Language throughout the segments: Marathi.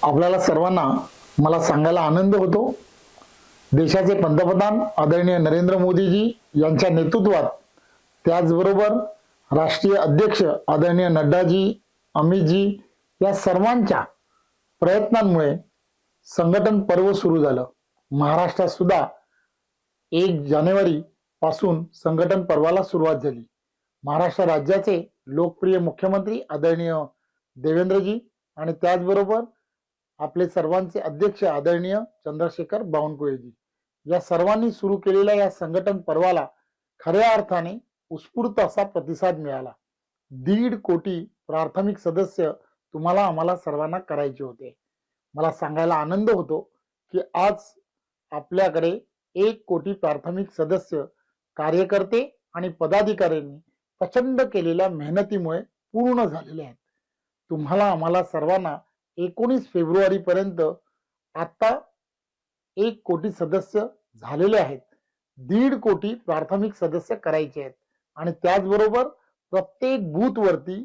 आपल्याला सर्वांना मला सांगायला आनंद होतो, देशाचे पंतप्रधान आदरणीय नरेंद्र मोदीजी यांच्या नेतृत्वात, त्याचबरोबर राष्ट्रीय अध्यक्ष आदरणीय नड्डाजी, अमितजी या सर्वांच्या प्रयत्नांमुळे संघटन पर्व सुरू झालं. महाराष्ट्रात सुद्धा 1 जानेवारी पासून संघटन पर्वाला सुरुवात झाली. महाराष्ट्र राज्याचे लोकप्रिय मुख्यमंत्री आदरणीय देवेंद्रजी आणि त्याचबरोबर आपले सर्वांचे अध्यक्ष आदरणीय चंद्रशेखर बावनकुळेजी या सर्वांनी सुरू केलेल्या या संघटन पर्वाला खऱ्या अर्थाने उत्स्फूर्त असा प्रतिसाद मिळाला. 1.5 कोटी प्राथमिक सदस्य तुम्हाला आम्हाला सर्वांना करायचे होते. मला सांगायला आनंद होतो की आज आपल्याकडे 1 कोटी प्राथमिक सदस्य कार्यकर्ते आणि पदाधिकाऱ्यांनी प्रचंड केलेल्या मेहनतीमुळे पूर्ण झालेले आहेत. तुम्हाला आम्हाला सर्वांना 19 फेब्रुवारी पर्यंत आता 1 कोटी सदस्य झालेले आहेत. 1.5 कोटी प्राथमिक सदस्य करायचे आहेत आणि त्याचबरोबर प्रत्येक बूथ वरती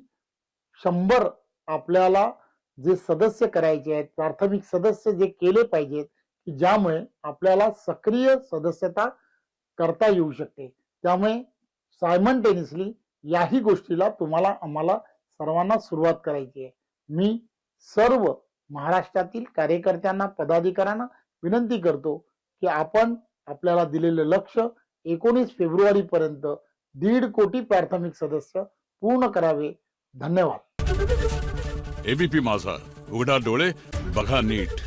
100 आपल्याला जे सदस्य करायचे आहेत, प्राथमिक सदस्य जे केले पाहिजेत की ज्यामुळे आपल्याला सक्रिय सदस्यता करता येऊ शकते. त्यामुळे सायमल्टेनियसली याही गोष्टीला तुम्हाला आम्हाला सर्वांना सुरुवात करायची आहे. मी सर्व महाराष्ट्रातील कार्यकर्त्यांना, पदाधिकाऱ्यांना विनंती करतो की आपण आपल्याला दिलेले लक्ष्य 19 फेब्रुवारी पर्यंत 1.5 कोटी प्राथमिक सदस्य पूर्ण करावे. धन्यवाद. एबीपी माझा, उघडा डोळे बघा नीट.